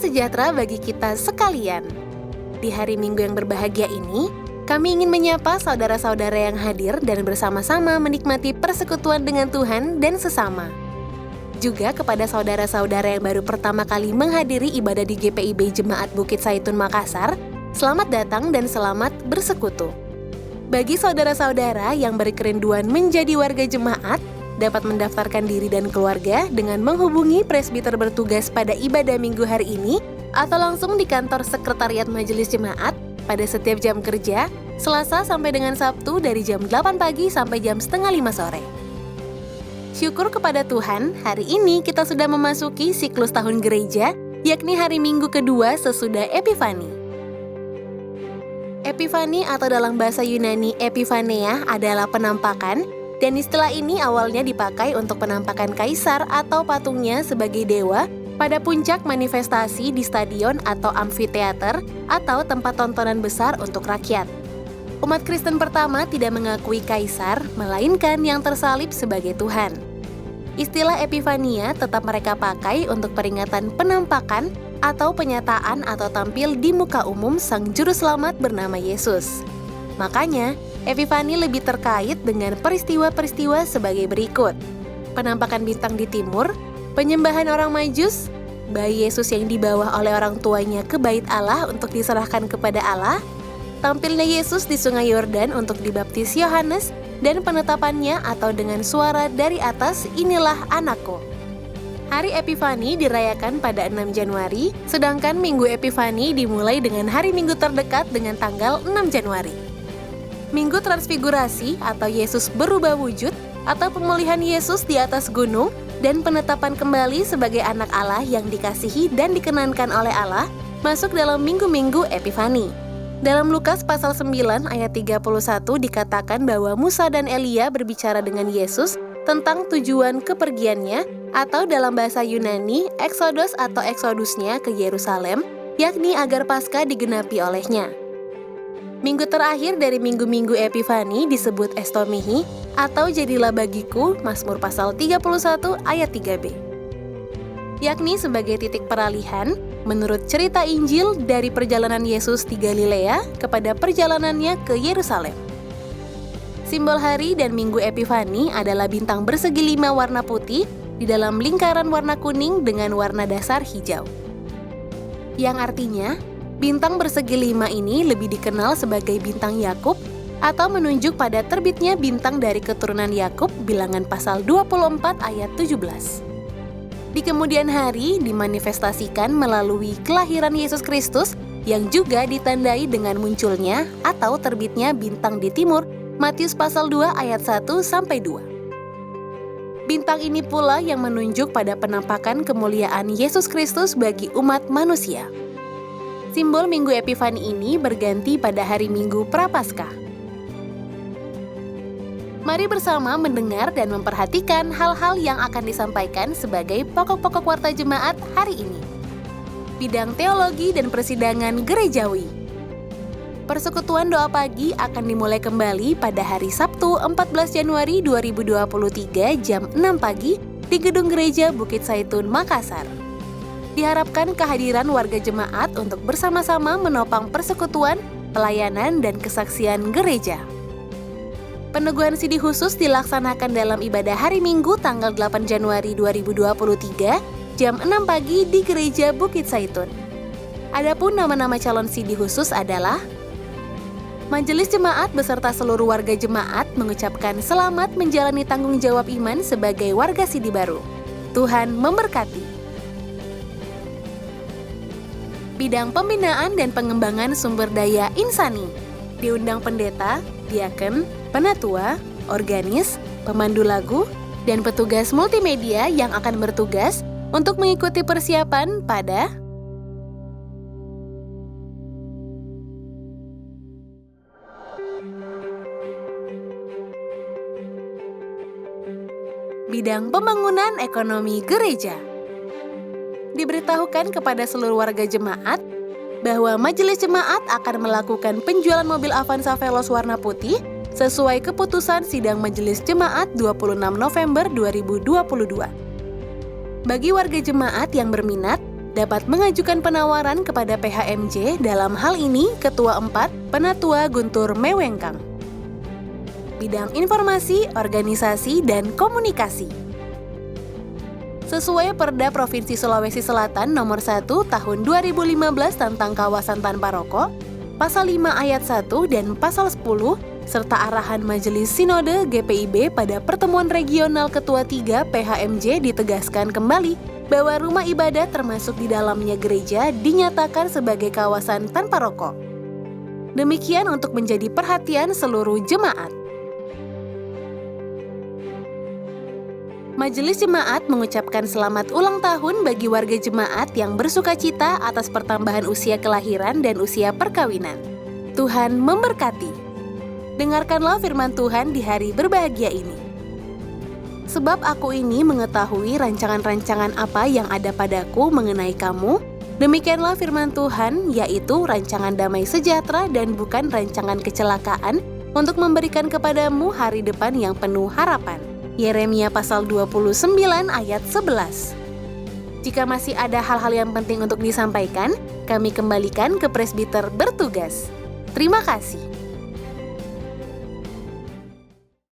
sejahtera bagi kita sekalian. Di hari Minggu yang berbahagia ini, kami ingin menyapa saudara-saudara yang hadir dan bersama-sama menikmati persekutuan dengan Tuhan dan sesama. Juga kepada saudara-saudara yang baru pertama kali menghadiri ibadah di GPIB Jemaat Bukit Saitun Makassar, selamat datang dan selamat bersekutu. Bagi saudara-saudara yang berkerinduan menjadi warga jemaat, dapat mendaftarkan diri dan keluarga dengan menghubungi presbiter bertugas pada ibadah minggu hari ini atau langsung di kantor sekretariat majelis jemaat pada setiap jam kerja, Selasa sampai dengan Sabtu dari jam 8 pagi sampai jam setengah 5 sore. Syukur kepada Tuhan, hari ini kita sudah memasuki siklus tahun gereja, yakni hari Minggu kedua sesudah Epifani. Epifani atau dalam bahasa Yunani Epifaneia adalah penampakan, dan istilah ini awalnya dipakai untuk penampakan kaisar atau patungnya sebagai dewa pada puncak manifestasi di stadion atau amfiteater atau tempat tontonan besar untuk rakyat. Umat Kristen pertama tidak mengakui kaisar, melainkan yang tersalib sebagai Tuhan. Istilah Epifania tetap mereka pakai untuk peringatan penampakan atau penyataan atau tampil di muka umum Sang Juru Selamat bernama Yesus. Makanya, Epifani lebih terkait dengan peristiwa-peristiwa sebagai berikut. Penampakan bintang di timur, penyembahan orang Majus, bayi Yesus yang dibawa oleh orang tuanya ke bait Allah untuk diserahkan kepada Allah, tampilnya Yesus di sungai Yordan untuk dibaptis Yohanes, dan penetapannya atau dengan suara dari atas, "Inilah anakku." Hari Epifani dirayakan pada 6 Januari, sedangkan Minggu Epifani dimulai dengan hari Minggu terdekat dengan tanggal 6 Januari. Minggu Transfigurasi atau Yesus berubah wujud atau pemulihan Yesus di atas gunung dan penetapan kembali sebagai anak Allah yang dikasihi dan dikenankan oleh Allah masuk dalam minggu-minggu Epifani. Dalam Lukas pasal 9 ayat 31 dikatakan bahwa Musa dan Elia berbicara dengan Yesus tentang tujuan kepergiannya atau dalam bahasa Yunani Exodus atau Exodusnya ke Yerusalem, yakni agar Paskah digenapi olehnya. Minggu terakhir dari minggu-minggu Epifani disebut Estomihi atau Jadilah Bagiku, Mazmur pasal 31 ayat 3b. Yakni sebagai titik peralihan menurut cerita Injil dari perjalanan Yesus di Galilea kepada perjalanannya ke Yerusalem. Simbol hari dan minggu Epifani adalah bintang bersegi 5 warna putih di dalam lingkaran warna kuning dengan warna dasar hijau. Yang artinya, bintang bersegi 5 ini lebih dikenal sebagai bintang Yakub atau menunjuk pada terbitnya bintang dari keturunan Yakub, Bilangan pasal 24 ayat 17. Di kemudian hari dimanifestasikan melalui kelahiran Yesus Kristus yang juga ditandai dengan munculnya atau terbitnya bintang di timur, Matius pasal 2 ayat 1 sampai 2. Bintang ini pula yang menunjuk pada penampakan kemuliaan Yesus Kristus bagi umat manusia. Simbol Minggu Epifani ini berganti pada hari Minggu Prapaskah. Mari bersama mendengar dan memperhatikan hal-hal yang akan disampaikan sebagai pokok-pokok warta jemaat hari ini. Bidang teologi dan persidangan gerejawi. Persekutuan doa pagi akan dimulai kembali pada hari Sabtu 14 Januari 2023 jam 6 pagi di Gedung Gereja Bukit Saitun, Makassar. Diharapkan kehadiran warga jemaat untuk bersama-sama menopang persekutuan, pelayanan, dan kesaksian gereja. Peneguhan sidi khusus dilaksanakan dalam ibadah hari Minggu tanggal 8 Januari 2023 jam 6 pagi di Gereja Bukit Saitun. Adapun nama-nama calon sidi khusus adalah Majelis Jemaat beserta seluruh warga jemaat mengucapkan selamat menjalani tanggung jawab iman sebagai warga sidi baru. Tuhan memberkati. Bidang pembinaan dan pengembangan sumber daya insani. Diundang pendeta, diaken, penatua, organis, pemandu lagu, dan petugas multimedia yang akan bertugas untuk mengikuti persiapan pada bidang pembangunan ekonomi gereja. Diberitahukan kepada seluruh warga jemaat bahwa Majelis Jemaat akan melakukan penjualan mobil Avanza Veloz warna putih sesuai keputusan Sidang Majelis Jemaat 26 November 2022. Bagi warga jemaat yang berminat, dapat mengajukan penawaran kepada PHMJ, dalam hal ini Ketua 4 Penatua Guntur Mewengkang. Bidang Informasi, Organisasi, dan Komunikasi. Sesuai Perda Provinsi Sulawesi Selatan Nomor 1 Tahun 2015 tentang kawasan tanpa rokok, Pasal 5 Ayat 1 dan Pasal 10, serta arahan Majelis Sinode GPIB pada pertemuan regional Ketua 3 PHMJ ditegaskan kembali bahwa rumah ibadah termasuk di dalamnya gereja dinyatakan sebagai kawasan tanpa rokok. Demikian untuk menjadi perhatian seluruh jemaat. Majelis Jemaat mengucapkan selamat ulang tahun bagi warga jemaat yang bersukacita atas pertambahan usia kelahiran dan usia perkawinan. Tuhan memberkati. Dengarkanlah firman Tuhan di hari berbahagia ini. Sebab aku ini mengetahui rancangan-rancangan apa yang ada padaku mengenai kamu, demikianlah firman Tuhan, yaitu rancangan damai sejahtera dan bukan rancangan kecelakaan, untuk memberikan kepadamu hari depan yang penuh harapan. Yeremia pasal 29 ayat 11. Jika masih ada hal-hal yang penting untuk disampaikan, kami kembalikan ke presbiter bertugas. Terima kasih.